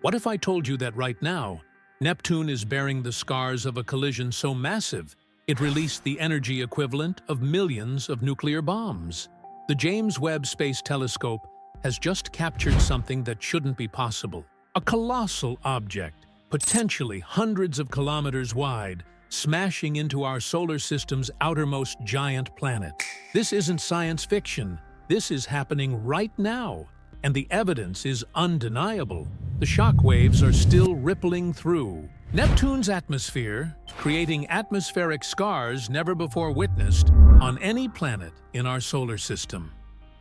What if I told you that right now, Neptune is bearing the scars of a collision so massive, it released the energy equivalent of millions of nuclear bombs? The James Webb Space Telescope has just captured something that shouldn't be possible. A colossal object, potentially hundreds of kilometers wide, smashing into our solar system's outermost giant planet. This isn't science fiction. This is happening right now, and the evidence is undeniable. The shockwaves are still rippling through Neptune's atmosphere, creating atmospheric scars never before witnessed on any planet in our solar system.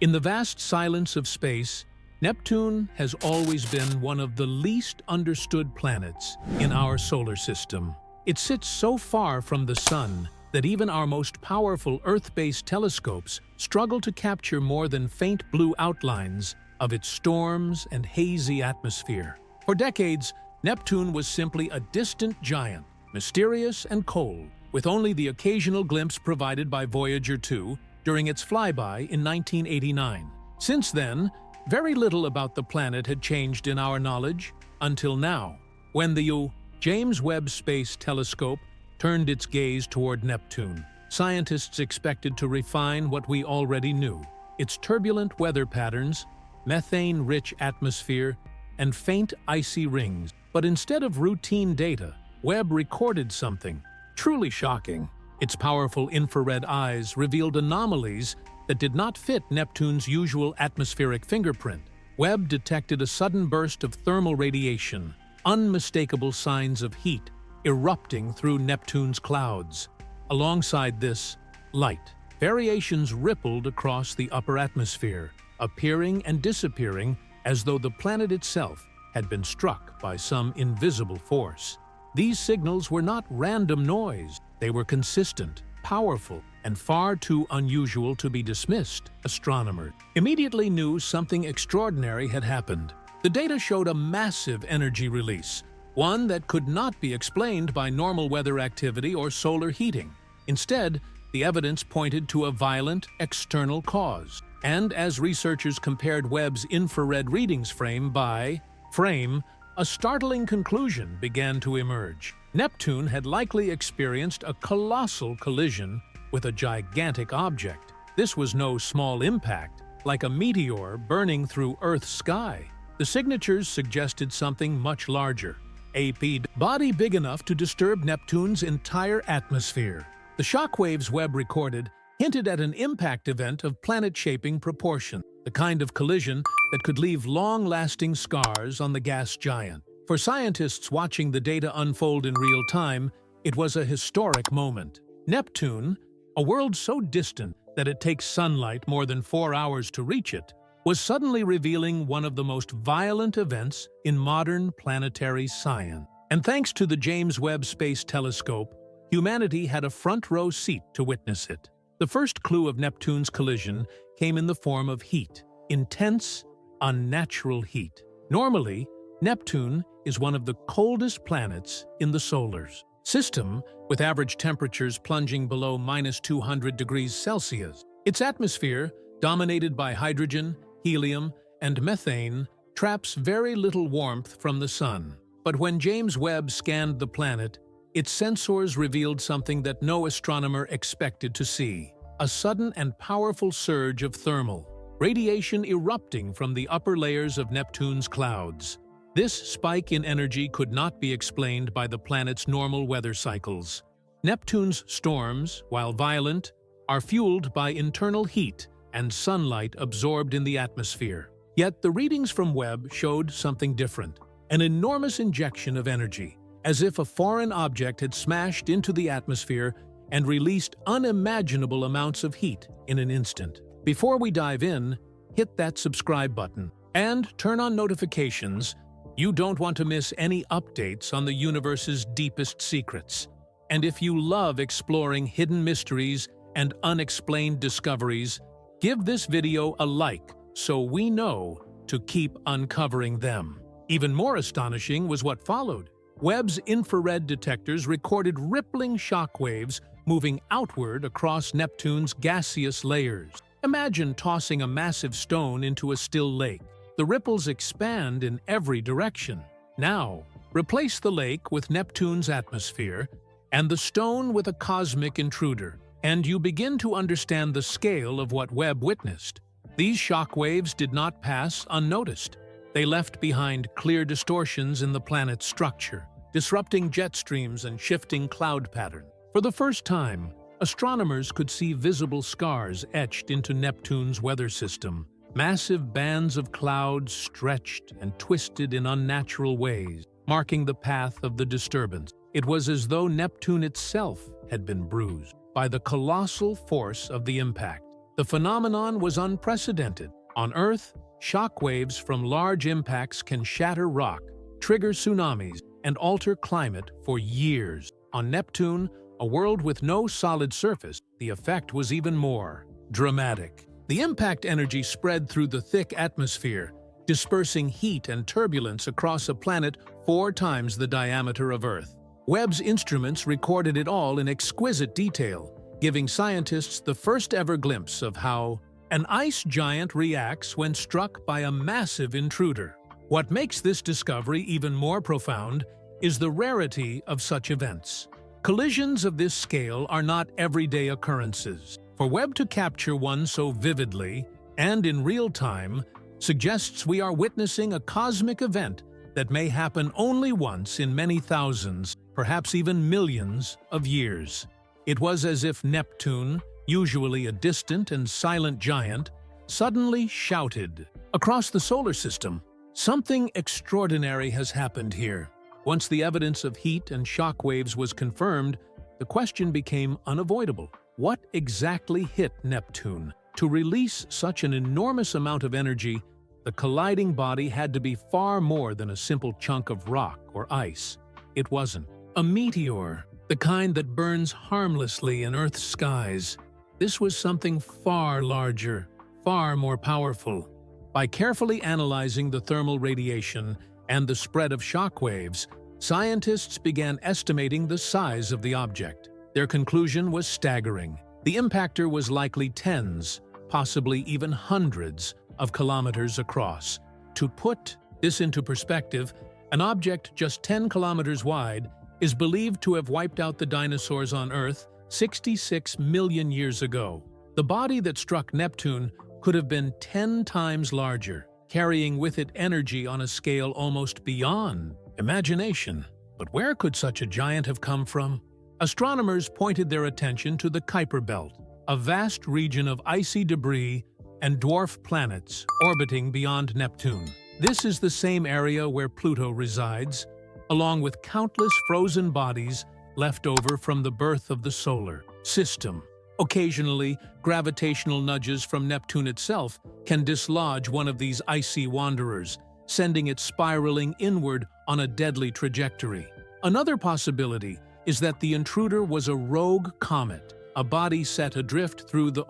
In the vast silence of space, Neptune has always been one of the least understood planets in our solar system. It sits so far from the Sun that even our most powerful Earth-based telescopes struggle to capture more than faint blue outlines of its storms and hazy atmosphere. For decades, Neptune was simply a distant giant, mysterious and cold, with only the occasional glimpse provided by Voyager 2 during its flyby in 1989. Since then, very little about the planet had changed in our knowledge until now, when the James Webb Space Telescope turned its gaze toward Neptune. Scientists expected to refine what we already knew: its turbulent weather patterns, methane-rich atmosphere, and faint icy rings. But instead of routine data, Webb recorded something truly shocking. Its powerful infrared eyes revealed anomalies that did not fit Neptune's usual atmospheric fingerprint. Webb detected a sudden burst of thermal radiation, unmistakable signs of heat erupting through Neptune's clouds. Alongside this, light. Variations rippled across the upper atmosphere, appearing and disappearing as though the planet itself had been struck by some invisible force. These signals were not random noise. They were consistent, powerful, and far too unusual to be dismissed. Astronomers immediately knew something extraordinary had happened. The data showed a massive energy release, one that could not be explained by normal weather activity or solar heating. Instead, the evidence pointed to a violent external cause. And as researchers compared Webb's infrared readings frame by frame, a startling conclusion began to emerge. Neptune had likely experienced a colossal collision with a gigantic object. This was no small impact, like a meteor burning through Earth's sky. The signatures suggested something much larger, a body big enough to disturb Neptune's entire atmosphere. The shockwaves Webb recorded hinted at an impact event of planet-shaping proportion, the kind of collision that could leave long-lasting scars on the gas giant. For scientists watching the data unfold in real time, it was a historic moment. Neptune, a world so distant that it takes sunlight more than 4 hours to reach it, was suddenly revealing one of the most violent events in modern planetary science. And thanks to the James Webb Space Telescope, humanity had a front-row seat to witness it. The first clue of Neptune's collision came in the form of heat, intense, unnatural heat. Normally, Neptune is one of the coldest planets in the solar system, with average temperatures plunging below -200 degrees Celsius. Its atmosphere, dominated by hydrogen, helium, and methane, traps very little warmth from the sun. But when James Webb scanned the planet, its sensors revealed something that no astronomer expected to see: a sudden and powerful surge of thermal radiation erupting from the upper layers of Neptune's clouds. This spike in energy could not be explained by the planet's normal weather cycles. Neptune's storms, while violent, are fueled by internal heat and sunlight absorbed in the atmosphere. Yet the readings from Webb showed something different: an enormous injection of energy, as if a foreign object had smashed into the atmosphere and released unimaginable amounts of heat in an instant. Before we dive in, hit that subscribe button and turn on notifications. You don't want to miss any updates on the universe's deepest secrets. And if you love exploring hidden mysteries and unexplained discoveries, give this video a like so we know to keep uncovering them. Even more astonishing was what followed. Webb's infrared detectors recorded rippling shockwaves moving outward across Neptune's gaseous layers. Imagine tossing a massive stone into a still lake. The ripples expand in every direction, Now, replace the lake with Neptune's atmosphere and the stone with a cosmic intruder, and you begin to understand the scale of what Webb witnessed. These shockwaves did not pass unnoticed. They left behind clear distortions in the planet's structure, disrupting jet streams and shifting cloud patterns. For the first time, astronomers could see visible scars etched into Neptune's weather system. Massive bands of clouds stretched and twisted in unnatural ways, marking the path of the disturbance. It was as though Neptune itself had been bruised by the colossal force of the impact. The phenomenon was unprecedented. On Earth, shockwaves from large impacts can shatter rock, trigger tsunamis, and alter climate for years. On Neptune, a world with no solid surface, the effect was even more dramatic. The impact energy spread through the thick atmosphere, dispersing heat and turbulence across a planet 4 times the diameter of Earth. Webb's instruments recorded it all in exquisite detail, giving scientists the first-ever glimpse of how an ice giant reacts when struck by a massive intruder. What makes this discovery even more profound is the rarity of such events. Collisions of this scale are not everyday occurrences. For Webb to capture one so vividly and in real time suggests we are witnessing a cosmic event that may happen only once in many thousands, perhaps even millions, of years. It was as if Neptune, usually a distant and silent giant, suddenly shouted. Across the solar system, something extraordinary has happened here. Once the evidence of heat and shock waves was confirmed, the question became unavoidable. What exactly hit Neptune? To release such an enormous amount of energy, the colliding body had to be far more than a simple chunk of rock or ice. It wasn't. A meteor, the kind that burns harmlessly in Earth's skies. This was something far larger, far more powerful. By carefully analyzing the thermal radiation and the spread of shock waves, scientists began estimating the size of the object. Their conclusion was staggering. The impactor was likely tens, possibly even hundreds, of kilometers across. To put this into perspective, an object just 10 kilometers wide is believed to have wiped out the dinosaurs on Earth 66 million years ago. The body that struck Neptune could have been 10 times larger, carrying with it energy on a scale almost beyond imagination. But where could such a giant have come from? Astronomers pointed their attention to the Kuiper Belt, a vast region of icy debris and dwarf planets orbiting beyond Neptune. This is the same area where Pluto resides, along with countless frozen bodies left over from the birth of the solar system. Occasionally, gravitational nudges from Neptune itself can dislodge one of these icy wanderers, sending it spiraling inward on a deadly trajectory. Another possibility is that the intruder was a rogue comet, a body set adrift through the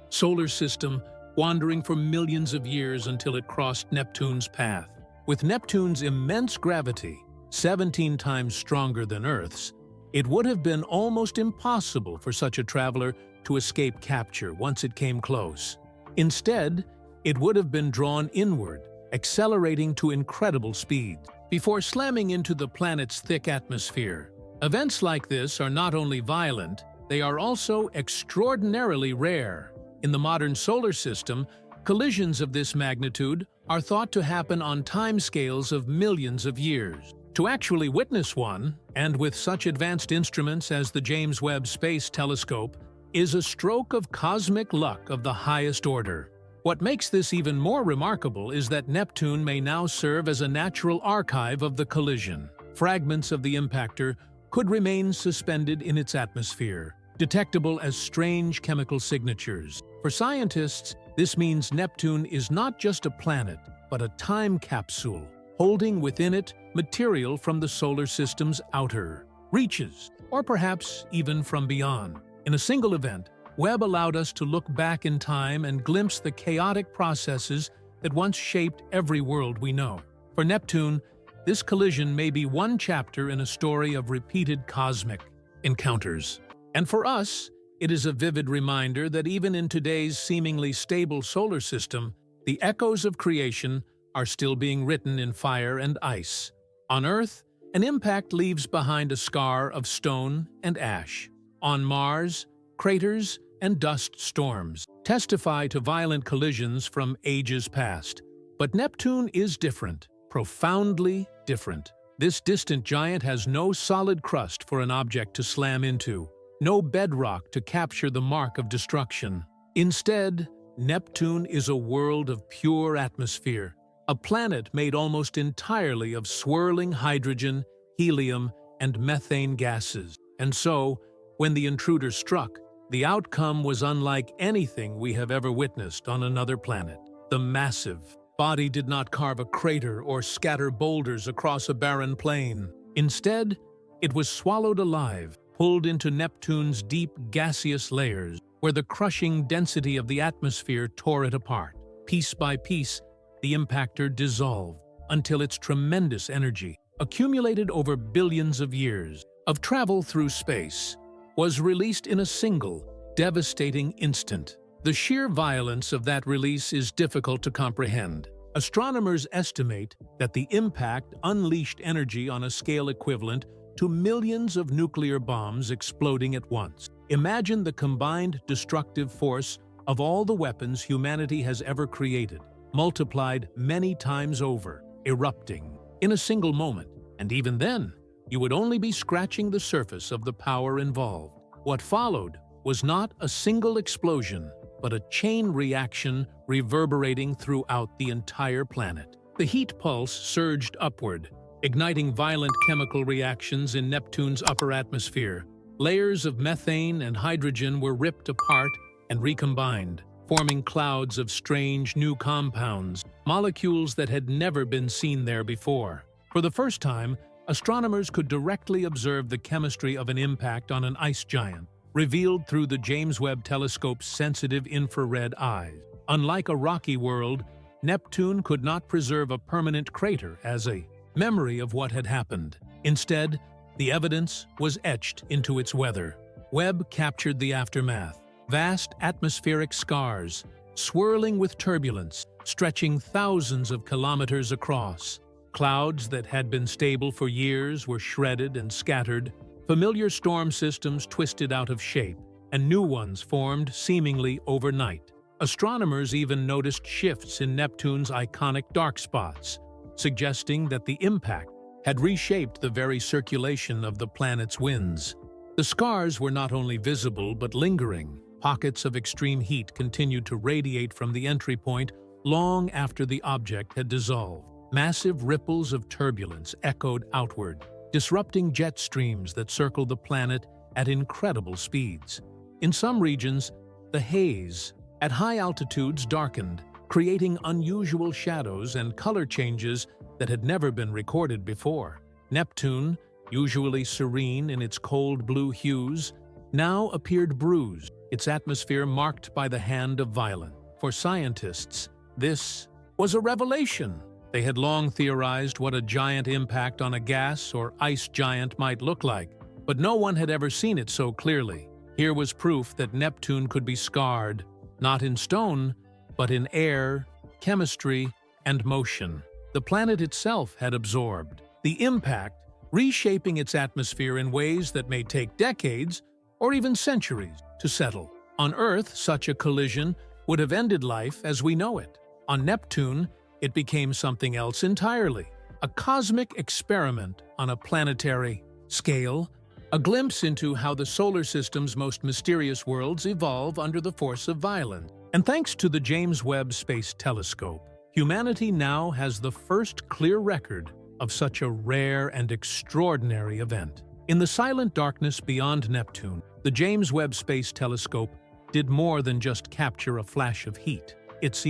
solar system, wandering for millions of years until it crossed Neptune's path. With Neptune's immense gravity, 17 times stronger than Earth's, it would have been almost impossible for such a traveler to escape capture once it came close. Instead, it would have been drawn inward, accelerating to incredible speeds. Before slamming into the planet's thick atmosphere, events like this are not only violent, they are also extraordinarily rare. In the modern solar system, collisions of this magnitude are thought to happen on timescales of millions of years. To actually witness one, and with such advanced instruments as the James Webb Space Telescope, is a stroke of cosmic luck of the highest order. What makes this even more remarkable is that Neptune may now serve as a natural archive of the collision. Fragments of the impactor could remain suspended in its atmosphere, detectable as strange chemical signatures. For scientists, this means Neptune is not just a planet, but a time capsule, holding within it material from the solar system's outer reaches, or perhaps even from beyond. In a single event, Webb allowed us to look back in time and glimpse the chaotic processes that once shaped every world we know. For Neptune, this collision may be one chapter in a story of repeated cosmic encounters. And for us, it is a vivid reminder that even in today's seemingly stable solar system, the echoes of creation are still being written in fire and ice. On Earth, an impact leaves behind a scar of stone and ash. On Mars, craters and dust storms testify to violent collisions from ages past. But Neptune is different, profoundly different. This distant giant has no solid crust for an object to slam into, no bedrock to capture the mark of destruction. Instead, Neptune is a world of pure atmosphere, a planet made almost entirely of swirling hydrogen, helium, and methane gases. And so, when the intruder struck, the outcome was unlike anything we have ever witnessed on another planet. The massive body did not carve a crater or scatter boulders across a barren plain. Instead, it was swallowed alive, pulled into Neptune's deep gaseous layers, where the crushing density of the atmosphere tore it apart. Piece by piece, the impactor dissolved until its tremendous energy, accumulated over billions of years of travel through space, was released in a single, devastating instant. The sheer violence of that release is difficult to comprehend. Astronomers estimate that the impact unleashed energy on a scale equivalent to millions of nuclear bombs exploding at once. Imagine the combined destructive force of all the weapons humanity has ever created, multiplied many times over, erupting in a single moment. And even then, you would only be scratching the surface of the power involved. What followed was not a single explosion, but a chain reaction reverberating throughout the entire planet. The heat pulse surged upward, igniting violent chemical reactions in Neptune's upper atmosphere. Layers of methane and hydrogen were ripped apart and recombined, forming clouds of strange new compounds, molecules that had never been seen there before. For the first time, astronomers could directly observe the chemistry of an impact on an ice giant, revealed through the James Webb Telescope's sensitive infrared eyes. Unlike a rocky world, Neptune could not preserve a permanent crater as a memory of what had happened. Instead, the evidence was etched into its weather. Webb captured the aftermath, vast atmospheric scars, swirling with turbulence, stretching thousands of kilometers across. Clouds that had been stable for years were shredded and scattered, familiar storm systems twisted out of shape, and new ones formed seemingly overnight. Astronomers even noticed shifts in Neptune's iconic dark spots, suggesting that the impact had reshaped the very circulation of the planet's winds. The scars were not only visible but lingering. Pockets of extreme heat continued to radiate from the entry point long after the object had dissolved. Massive ripples of turbulence echoed outward, disrupting jet streams that circled the planet at incredible speeds. In some regions, the haze at high altitudes darkened, creating unusual shadows and color changes that had never been recorded before. Neptune, usually serene in its cold blue hues, now appeared bruised, its atmosphere marked by the hand of violence. For scientists, this was a revelation. They had long theorized what a giant impact on a gas or ice giant might look like, but no one had ever seen it so clearly. Here was proof that Neptune could be scarred, not in stone, but in air, chemistry, and motion. The planet itself had absorbed the impact, reshaping its atmosphere in ways that may take decades or even centuries to settle. On Earth, such a collision would have ended life as we know it. On Neptune, it became something else entirely, a cosmic experiment on a planetary scale, a glimpse into how the solar system's most mysterious worlds evolve under the force of violence. And thanks to the James Webb Space Telescope, humanity now has the first clear record of such a rare and extraordinary event. In the silent darkness beyond Neptune, the James Webb Space Telescope did more than just capture a flash of heat. Its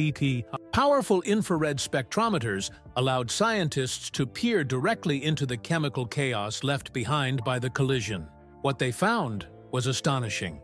powerful infrared spectrometers allowed scientists to peer directly into the chemical chaos left behind by the collision. What they found was astonishing.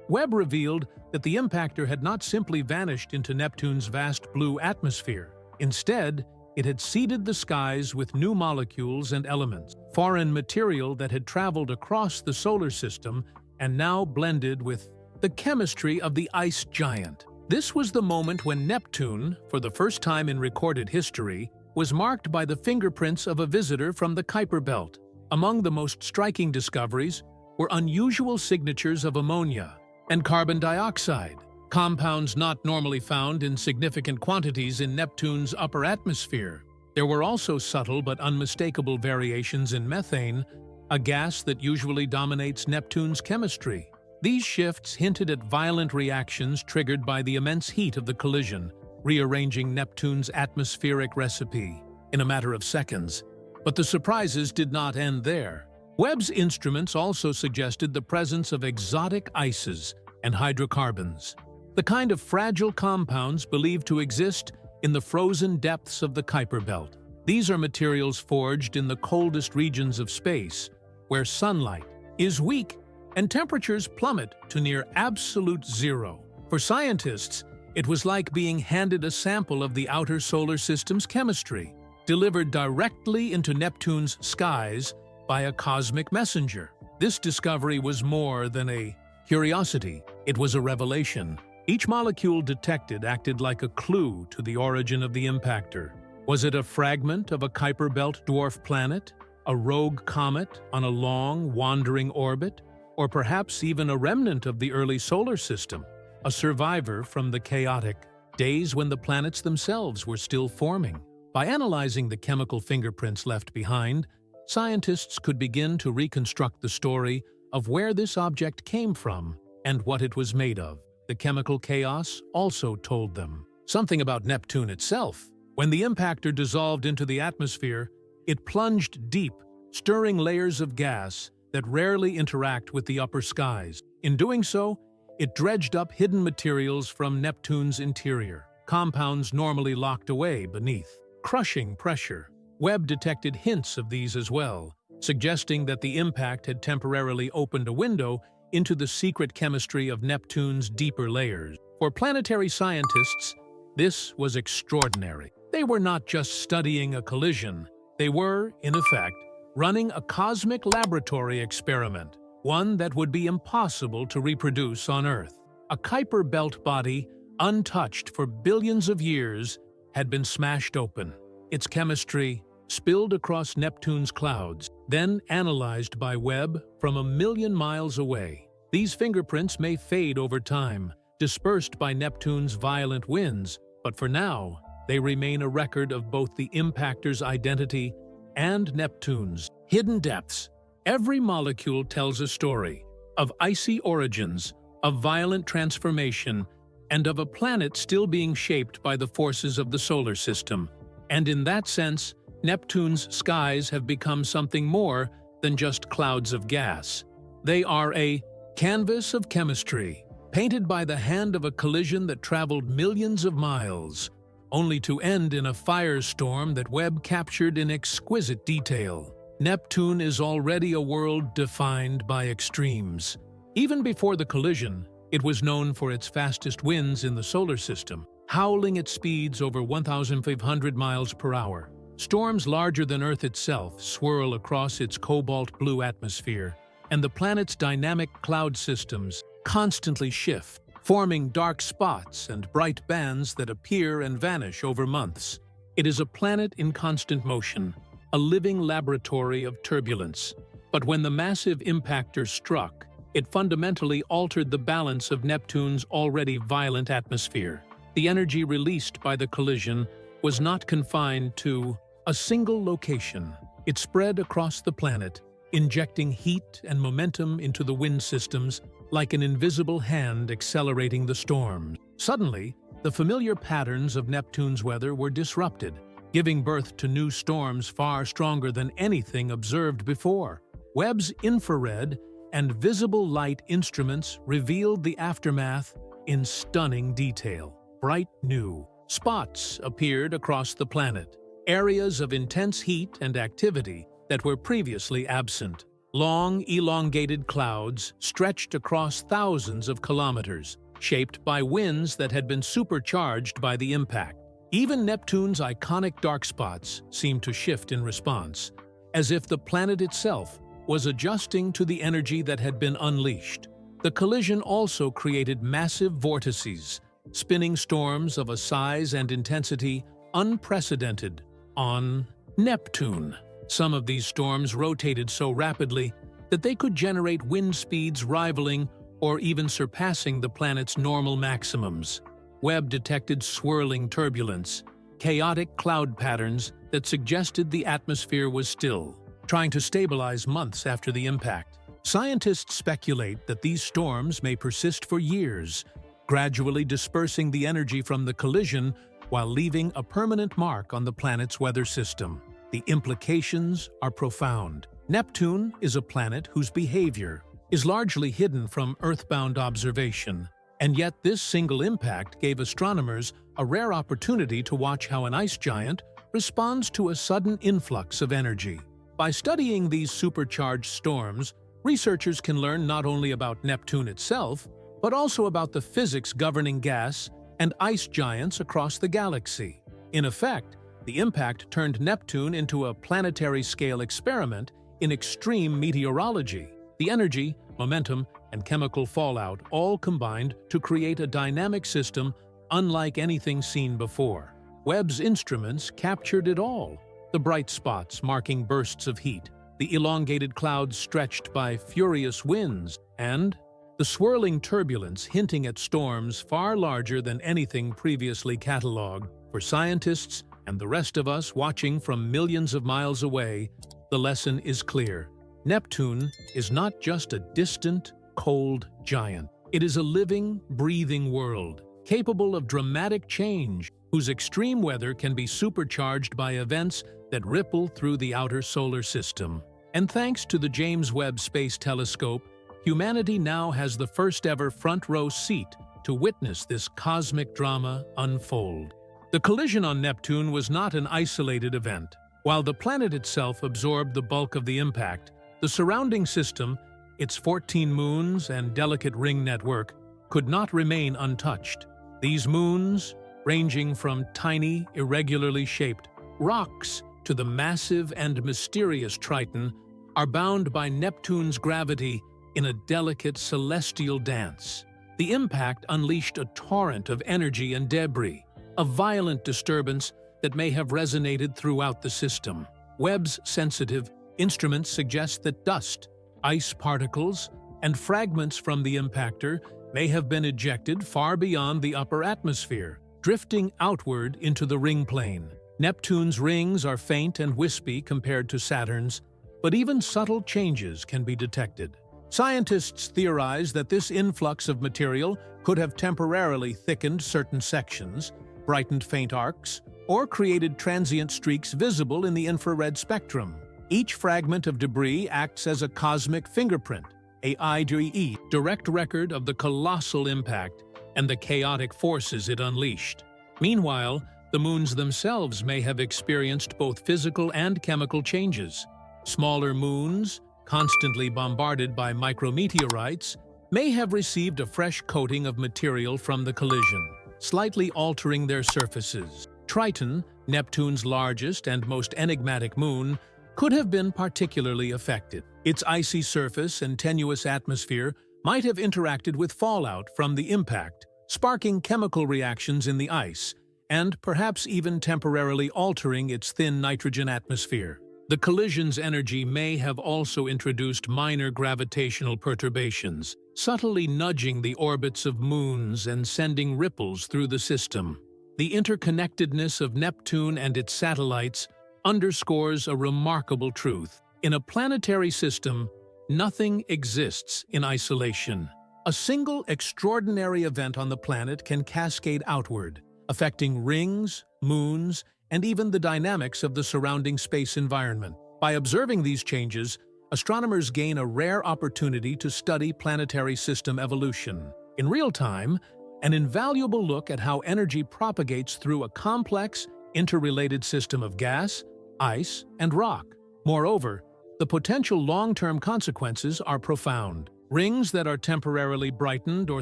Webb revealed that the impactor had not simply vanished into Neptune's vast blue atmosphere. Instead, it had seeded the skies with new molecules and elements, foreign material that had traveled across the solar system and now blended with the chemistry of the ice giant. This was the moment when Neptune, for the first time in recorded history, was marked by the fingerprints of a visitor from the Kuiper Belt. Among the most striking discoveries were unusual signatures of ammonia and carbon dioxide, compounds not normally found in significant quantities in Neptune's upper atmosphere. There were also subtle but unmistakable variations in methane, a gas that usually dominates Neptune's chemistry. These shifts hinted at violent reactions triggered by the immense heat of the collision, rearranging Neptune's atmospheric recipe in a matter of seconds. But the surprises did not end there. Webb's instruments also suggested the presence of exotic ices and hydrocarbons, the kind of fragile compounds believed to exist in the frozen depths of the Kuiper Belt. These are materials forged in the coldest regions of space, where sunlight is weak and temperatures plummet to near absolute zero. For scientists, it was like being handed a sample of the outer solar system's chemistry, delivered directly into Neptune's skies by a cosmic messenger. This discovery was more than a curiosity, it was a revelation. Each molecule detected acted like a clue to the origin of the impactor. Was it a fragment of a Kuiper Belt dwarf planet, a rogue comet on a long, wandering orbit, or perhaps even a remnant of the early solar system, a survivor from the chaotic days when the planets themselves were still forming? By analyzing the chemical fingerprints left behind, scientists could begin to reconstruct the story of where this object came from and what it was made of. The chemical chaos also told them something about Neptune itself. When the impactor dissolved into the atmosphere, it plunged deep, stirring layers of gas that rarely interact with the upper skies. In doing so, it dredged up hidden materials from Neptune's interior, compounds normally locked away beneath crushing pressure. Webb detected hints of these as well, suggesting that the impact had temporarily opened a window into the secret chemistry of Neptune's deeper layers. For planetary scientists, this was extraordinary. They were not just studying a collision, they were, in effect, running a cosmic laboratory experiment, one that would be impossible to reproduce on Earth. A Kuiper Belt body, untouched for billions of years, had been smashed open. Its chemistry spilled across Neptune's clouds, then analyzed by Webb from 1,000,000 miles away. These fingerprints may fade over time, dispersed by Neptune's violent winds, but for now, they remain a record of both the impactor's identity and Neptune's hidden depths. Every molecule tells a story of icy origins, of violent transformation, and of a planet still being shaped by the forces of the solar system. And in that sense, Neptune's skies have become something more than just clouds of gas. They are a canvas of chemistry, painted by the hand of a collision that traveled millions of miles, only to end in a firestorm that Webb captured in exquisite detail. Neptune is already a world defined by extremes. Even before the collision, it was known for its fastest winds in the solar system, howling at speeds over 1,500 miles per hour. Storms larger than Earth itself swirl across its cobalt-blue atmosphere, and the planet's dynamic cloud systems constantly shift, forming dark spots and bright bands that appear and vanish over months. It is a planet in constant motion, a living laboratory of turbulence. But when the massive impactor struck, it fundamentally altered the balance of Neptune's already violent atmosphere. The energy released by the collision was not confined to a single location. It spread across the planet, injecting heat and momentum into the wind systems like an invisible hand accelerating the storms. Suddenly, the familiar patterns of Neptune's weather were disrupted, giving birth to new storms far stronger than anything observed before. Webb's infrared and visible light instruments revealed the aftermath in stunning detail. Bright new spots appeared across the planet, areas of intense heat and activity that were previously absent. Long, elongated clouds stretched across thousands of kilometers, shaped by winds that had been supercharged by the impact. Even Neptune's iconic dark spots seemed to shift in response, as if the planet itself was adjusting to the energy that had been unleashed. The collision also created massive vortices, spinning storms of a size and intensity unprecedented on Neptune. Some of these storms rotated so rapidly that they could generate wind speeds rivaling or even surpassing the planet's normal maximums. Webb detected swirling turbulence, chaotic cloud patterns that suggested the atmosphere was still, trying to stabilize months after the impact. Scientists speculate that these storms may persist for years, gradually dispersing the energy from the collision while leaving a permanent mark on the planet's weather system. The implications are profound. Neptune is a planet whose behavior is largely hidden from Earthbound observation, and yet this single impact gave astronomers a rare opportunity to watch how an ice giant responds to a sudden influx of energy. By studying these supercharged storms, researchers can learn not only about Neptune itself, but also about the physics governing gas and ice giants across the galaxy. In effect, the impact turned Neptune into a planetary-scale experiment in extreme meteorology. The energy, momentum, and chemical fallout all combined to create a dynamic system unlike anything seen before. Webb's instruments captured it all: the bright spots marking bursts of heat, the elongated clouds stretched by furious winds, and the swirling turbulence hinting at storms far larger than anything previously catalogued. For scientists and the rest of us watching from millions of miles away, the lesson is clear. Neptune is not just a distant, cold giant. It is a living, breathing world, capable of dramatic change, whose extreme weather can be supercharged by events that ripple through the outer solar system. And thanks to the James Webb Space Telescope, humanity now has the first-ever front-row seat to witness this cosmic drama unfold. The collision on Neptune was not an isolated event. While the planet itself absorbed the bulk of the impact, the surrounding system, its 14 moons and delicate ring network, could not remain untouched. These moons, ranging from tiny, irregularly shaped rocks to the massive and mysterious Triton, are bound by Neptune's gravity in a delicate celestial dance. The impact unleashed a torrent of energy and debris, a violent disturbance that may have resonated throughout the system. Webb's sensitive instruments suggest that dust, ice particles, and fragments from the impactor may have been ejected far beyond the upper atmosphere, drifting outward into the ring plane. Neptune's rings are faint and wispy compared to Saturn's, but even subtle changes can be detected. Scientists theorize that this influx of material could have temporarily thickened certain sections, brightened faint arcs, or created transient streaks visible in the infrared spectrum. Each fragment of debris acts as a cosmic fingerprint, a IDE, direct record of the colossal impact and the chaotic forces it unleashed. Meanwhile, the moons themselves may have experienced both physical and chemical changes. Smaller moons, constantly bombarded by micrometeorites, may have received a fresh coating of material from the collision, slightly altering their surfaces. Triton, Neptune's largest and most enigmatic moon, could have been particularly affected. Its icy surface and tenuous atmosphere might have interacted with fallout from the impact, sparking chemical reactions in the ice, and perhaps even temporarily altering its thin nitrogen atmosphere. The collision's energy may have also introduced minor gravitational perturbations, subtly nudging the orbits of moons and sending ripples through the system. The interconnectedness of Neptune and its satellites underscores a remarkable truth. In a planetary system, nothing exists in isolation. A single extraordinary event on the planet can cascade outward, affecting rings, moons, and even the dynamics of the surrounding space environment. By observing these changes, astronomers gain a rare opportunity to study planetary system evolution. In real time, an invaluable look at how energy propagates through a complex, interrelated system of gas, ice, and rock. Moreover, the potential long-term consequences are profound. Rings that are temporarily brightened or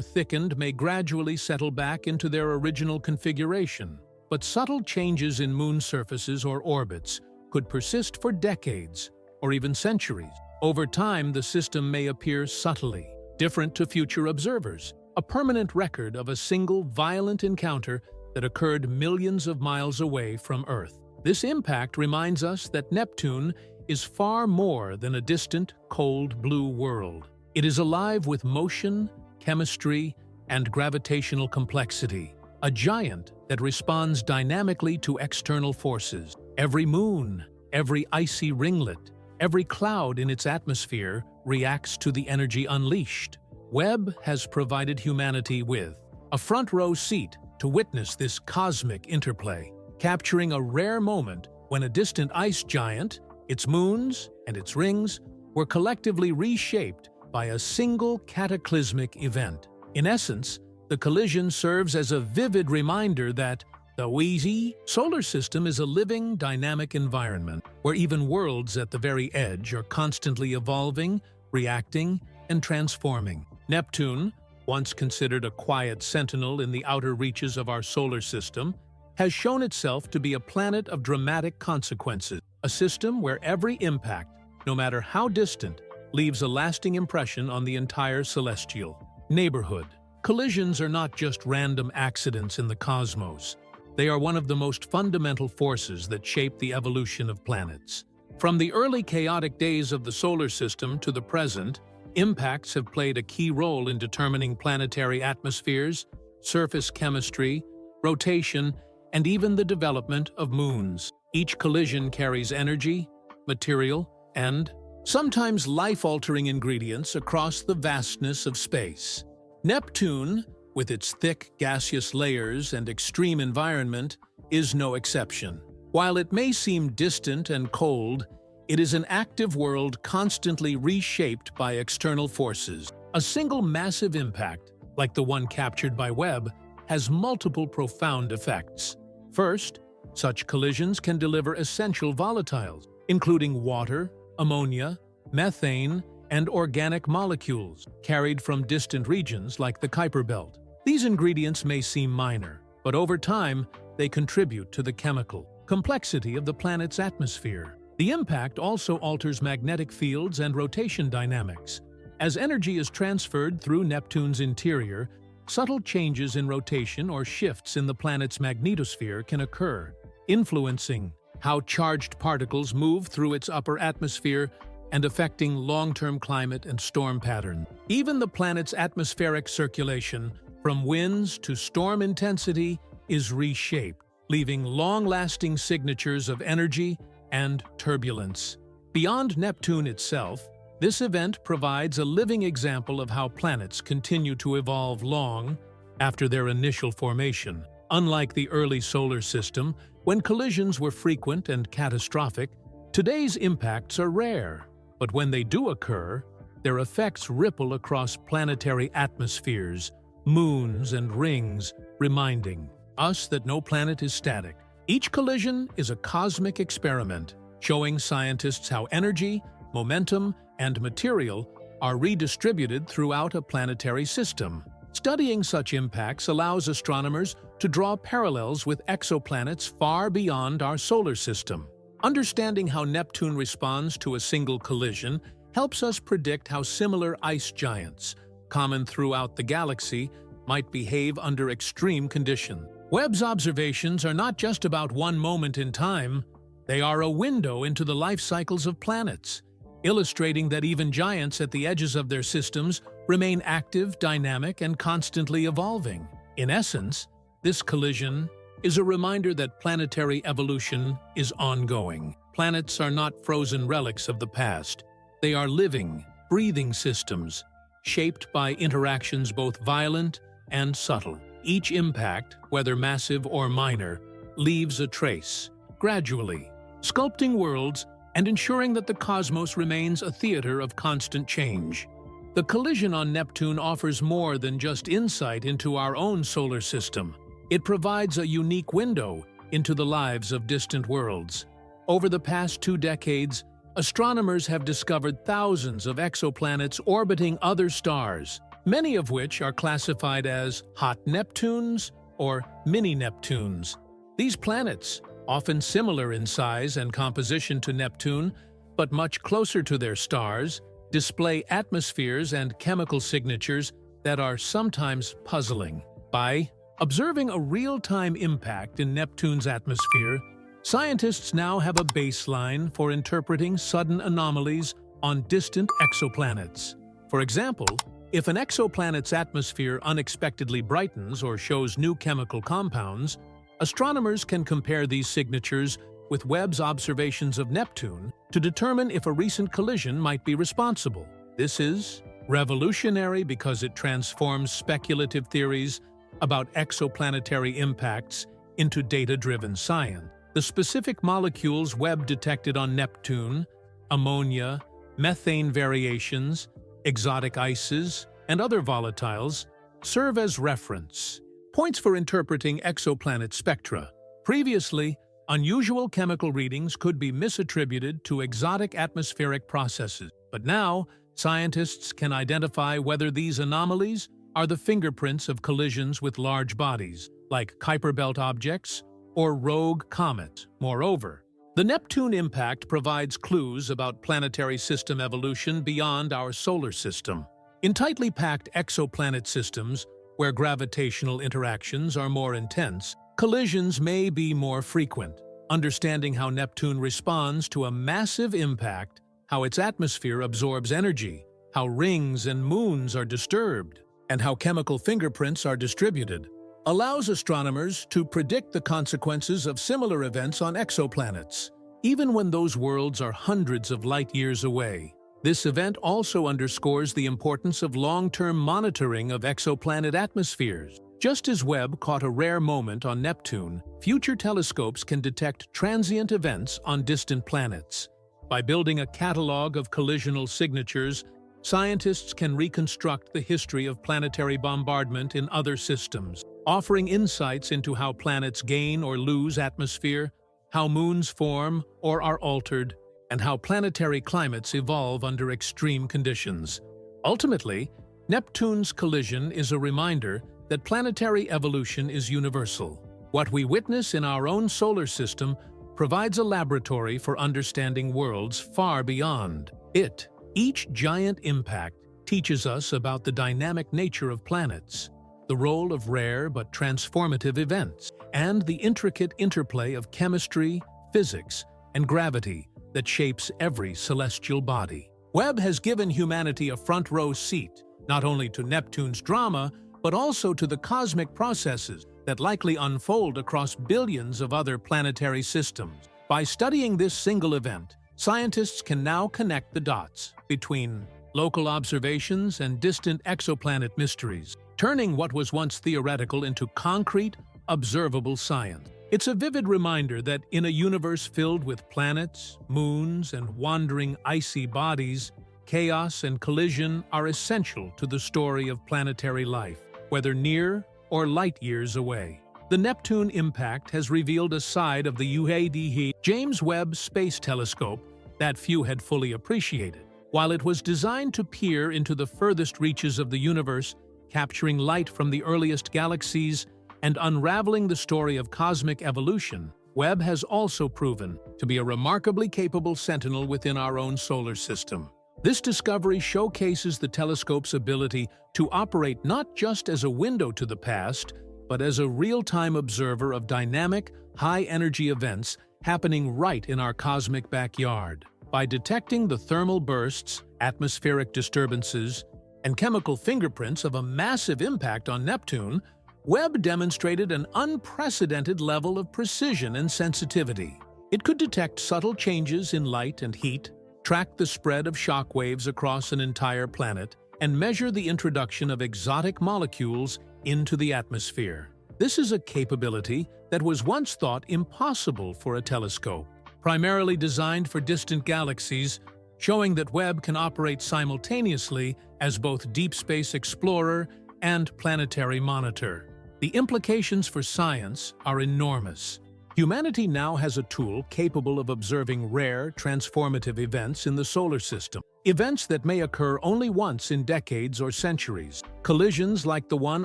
thickened may gradually settle back into their original configuration, but subtle changes in moon surfaces or orbits could persist for decades or even centuries. Over time, the system may appear subtly, different to future observers, a permanent record of a single violent encounter that occurred millions of miles away from Earth. This impact reminds us that Neptune is far more than a distant, cold blue world. It is alive with motion, chemistry, and gravitational complexity. A giant that responds dynamically to external forces. Every moon, every icy ringlet, every cloud in its atmosphere reacts to the energy unleashed. Webb has provided humanity with a front-row seat to witness this cosmic interplay, capturing a rare moment when a distant ice giant, its moons, and its rings were collectively reshaped by a single cataclysmic event. In essence, the collision serves as a vivid reminder that the wheezy solar system is a living, dynamic environment where even worlds at the very edge are constantly evolving, reacting, and transforming. Neptune, once considered a quiet sentinel in the outer reaches of our solar system, has shown itself to be a planet of dramatic consequences, a system where every impact, no matter how distant, leaves a lasting impression on the entire celestial neighborhood. Collisions are not just random accidents in the cosmos. They are one of the most fundamental forces that shape the evolution of planets. From the early chaotic days of the solar system to the present, impacts have played a key role in determining planetary atmospheres, surface chemistry, rotation, and even the development of moons. Each collision carries energy, material, and sometimes life-altering ingredients across the vastness of space. Neptune, with its thick gaseous layers and extreme environment, is no exception. While it may seem distant and cold, it is an active world constantly reshaped by external forces. A single massive impact, like the one captured by Webb, has multiple profound effects. First, such collisions can deliver essential volatiles, including water, ammonia, methane, and organic molecules carried from distant regions like the Kuiper Belt. These ingredients may seem minor, but over time, they contribute to the chemical complexity of the planet's atmosphere. The impact also alters magnetic fields and rotation dynamics. As energy is transferred through Neptune's interior, subtle changes in rotation or shifts in the planet's magnetosphere can occur, influencing how charged particles move through its upper atmosphere and affecting long-term climate and storm patterns. Even the planet's atmospheric circulation, from winds to storm intensity, is reshaped, leaving long-lasting signatures of energy and turbulence. Beyond Neptune itself, this event provides a living example of how planets continue to evolve long after their initial formation. Unlike the early solar system, when collisions were frequent and catastrophic, today's impacts are rare. But when they do occur, their effects ripple across planetary atmospheres, moons, and rings, reminding us that no planet is static. Each collision is a cosmic experiment, showing scientists how energy, momentum, and material are redistributed throughout a planetary system. Studying such impacts allows astronomers to draw parallels with exoplanets far beyond our solar system. Understanding how Neptune responds to a single collision helps us predict how similar ice giants, common throughout the galaxy, might behave under extreme conditions. Webb's observations are not just about one moment in time, they are a window into the life cycles of planets, illustrating that even giants at the edges of their systems remain active, dynamic, and constantly evolving. In essence, this collision is a reminder that planetary evolution is ongoing. Planets are not frozen relics of the past. They are living, breathing systems, shaped by interactions both violent and subtle. Each impact, whether massive or minor, leaves a trace, gradually, sculpting worlds and ensuring that the cosmos remains a theater of constant change. The collision on Neptune offers more than just insight into our own solar system. It provides a unique window into the lives of distant worlds. Over the past 2 decades, astronomers have discovered thousands of exoplanets orbiting other stars, many of which are classified as hot Neptunes or mini-Neptunes. These planets, often similar in size and composition to Neptune, but much closer to their stars, display atmospheres and chemical signatures that are sometimes puzzling. By observing a real-time impact in Neptune's atmosphere, Scientists now have a baseline for interpreting sudden anomalies on distant exoplanets. For example, if an exoplanet's atmosphere unexpectedly brightens or shows new chemical compounds, astronomers can compare these signatures with Webb's observations of Neptune to determine if a recent collision might be responsible. This is revolutionary because it transforms speculative theories about exoplanetary impacts into data-driven science. The specific molecules Webb detected on Neptune, ammonia, methane variations, exotic ices, and other volatiles, serve as reference points for interpreting exoplanet spectra. Previously, unusual chemical readings could be misattributed to exotic atmospheric processes, but now scientists can identify whether these anomalies are the fingerprints of collisions with large bodies, like Kuiper Belt objects or rogue comets. Moreover, the Neptune impact provides clues about planetary system evolution beyond our solar system. In tightly packed exoplanet systems, where gravitational interactions are more intense, collisions may be more frequent. Understanding how Neptune responds to a massive impact, how its atmosphere absorbs energy, how rings and moons are disturbed, and how chemical fingerprints are distributed, allows astronomers to predict the consequences of similar events on exoplanets, even when those worlds are hundreds of light-years away. This event also underscores the importance of long-term monitoring of exoplanet atmospheres. Just as Webb caught a rare moment on Neptune, future telescopes can detect transient events on distant planets. By building a catalog of collisional signatures, scientists can reconstruct the history of planetary bombardment in other systems, offering insights into how planets gain or lose atmosphere, how moons form or are altered, and how planetary climates evolve under extreme conditions. Ultimately, Neptune's collision is a reminder that planetary evolution is universal. What we witness in our own solar system provides a laboratory for understanding worlds far beyond it. Each giant impact teaches us about the dynamic nature of planets, the role of rare but transformative events, and the intricate interplay of chemistry, physics, and gravity that shapes every celestial body. Webb has given humanity a front-row seat, not only to Neptune's drama, but also to the cosmic processes that likely unfold across billions of other planetary systems. By studying this single event, scientists can now connect the dots between local observations and distant exoplanet mysteries, turning what was once theoretical into concrete, observable science. It's a vivid reminder that in a universe filled with planets, moons, and wandering icy bodies, chaos and collision are essential to the story of planetary life, whether near or light-years away. The Neptune impact has revealed a side of the James Webb Space Telescope that few had fully appreciated. While it was designed to peer into the furthest reaches of the universe, capturing light from the earliest galaxies and unraveling the story of cosmic evolution, Webb has also proven to be a remarkably capable sentinel within our own solar system. This discovery showcases the telescope's ability to operate not just as a window to the past, but as a real-time observer of dynamic, high-energy events happening right in our cosmic backyard. By detecting the thermal bursts, atmospheric disturbances, and chemical fingerprints of a massive impact on Neptune, Webb demonstrated an unprecedented level of precision and sensitivity. It could detect subtle changes in light and heat, track the spread of shockwaves across an entire planet, and measure the introduction of exotic molecules into the atmosphere. This is a capability that was once thought impossible for a telescope. Primarily designed for distant galaxies, showing that Webb can operate simultaneously as both deep space explorer and planetary monitor. The implications for science are enormous. Humanity now has a tool capable of observing rare, transformative events in the solar system. Events that may occur only once in decades or centuries. Collisions like the one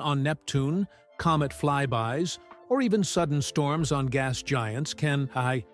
on Neptune, comet flybys, or even sudden storms on gas giants can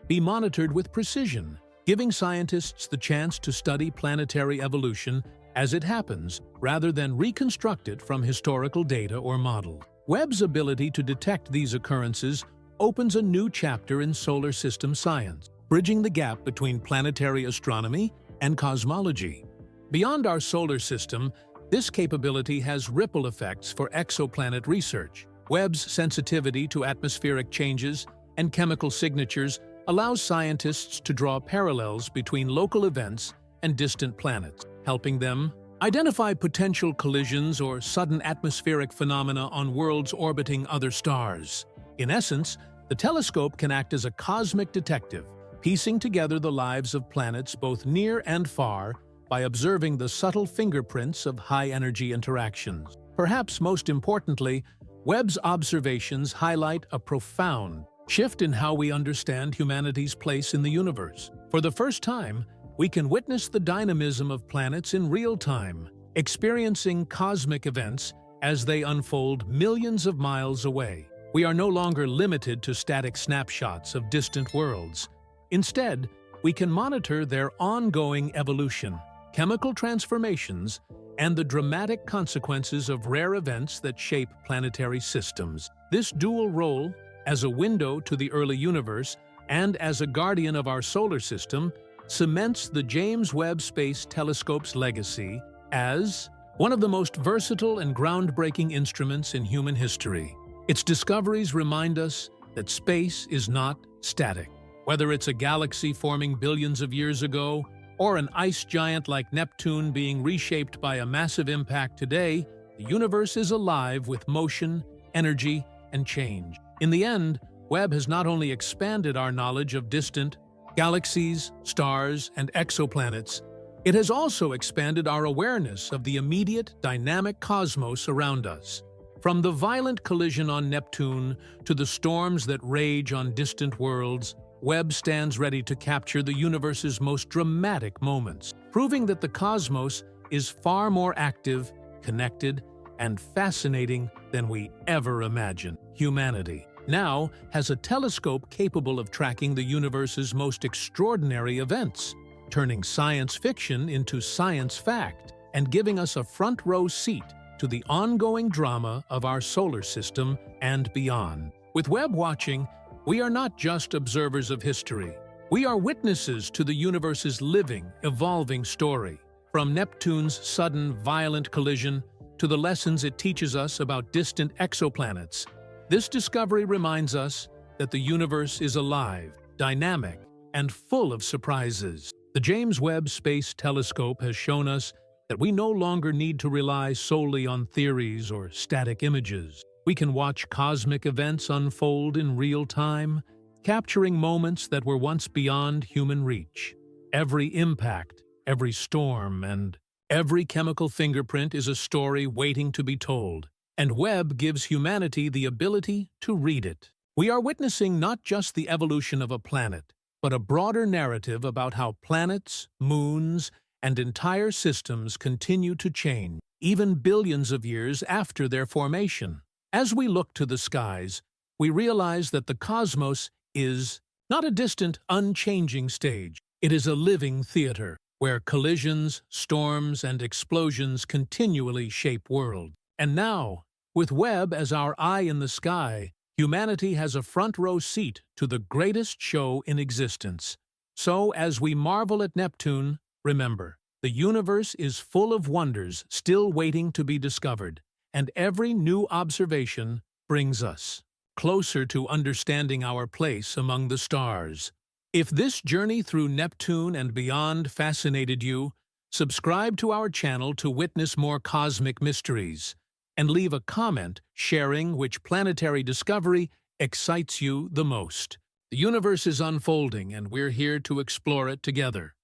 be monitored with precision, giving scientists the chance to study planetary evolution as it happens, rather than reconstruct it from historical data or models. Webb's ability to detect these occurrences opens a new chapter in solar system science, bridging the gap between planetary astronomy and cosmology. Beyond our solar system, this capability has ripple effects for exoplanet research. Webb's sensitivity to atmospheric changes and chemical signatures allows scientists to draw parallels between local events and distant planets, helping them identify potential collisions or sudden atmospheric phenomena on worlds orbiting other stars. In essence, the telescope can act as a cosmic detective, piecing together the lives of planets both near and far by observing the subtle fingerprints of high-energy interactions. Perhaps most importantly, Webb's observations highlight a profound shift in how we understand humanity's place in the universe. For the first time, we can witness the dynamism of planets in real time, experiencing cosmic events as they unfold millions of miles away. We are no longer limited to static snapshots of distant worlds. Instead, we can monitor their ongoing evolution, chemical transformations, and the dramatic consequences of rare events that shape planetary systems. This dual role, as a window to the early universe and as a guardian of our solar system, cements the James Webb Space Telescope's legacy as one of the most versatile and groundbreaking instruments in human history. Its discoveries remind us that space is not static. Whether it's a galaxy forming billions of years ago or an ice giant like Neptune being reshaped by a massive impact today, the universe is alive with motion, energy, and change. In the end, Webb has not only expanded our knowledge of distant galaxies, stars, and exoplanets, it has also expanded our awareness of the immediate, dynamic cosmos around us. From the violent collision on Neptune to the storms that rage on distant worlds, Webb stands ready to capture the universe's most dramatic moments, proving that the cosmos is far more active, connected, and fascinating than we ever imagined. Humanity now has a telescope capable of tracking the universe's most extraordinary events, turning science fiction into science fact, and giving us a front-row seat to the ongoing drama of our solar system and beyond. With Webb watching, we are not just observers of history. We are witnesses to the universe's living, evolving story. From Neptune's sudden, violent collision to the lessons it teaches us about distant exoplanets, this discovery reminds us that the universe is alive, dynamic, and full of surprises. The James Webb Space Telescope has shown us that we no longer need to rely solely on theories or static images. We can watch cosmic events unfold in real time, capturing moments that were once beyond human reach. Every impact, every storm, and every chemical fingerprint is a story waiting to be told. And Webb gives humanity the ability to read it. We are witnessing not just the evolution of a planet, but a broader narrative about how planets, moons, and entire systems continue to change, even billions of years after their formation. As we look to the skies, we realize that the cosmos is not a distant, unchanging stage. It is a living theater, where collisions, storms, and explosions continually shape worlds. And now, with Webb as our eye in the sky, humanity has a front-row seat to the greatest show in existence. So, as we marvel at Neptune, remember, the universe is full of wonders still waiting to be discovered, and every new observation brings us closer to understanding our place among the stars. If this journey through Neptune and beyond fascinated you, subscribe to our channel to witness more cosmic mysteries, and leave a comment sharing which planetary discovery excites you the most. The universe is unfolding, and we're here to explore it together.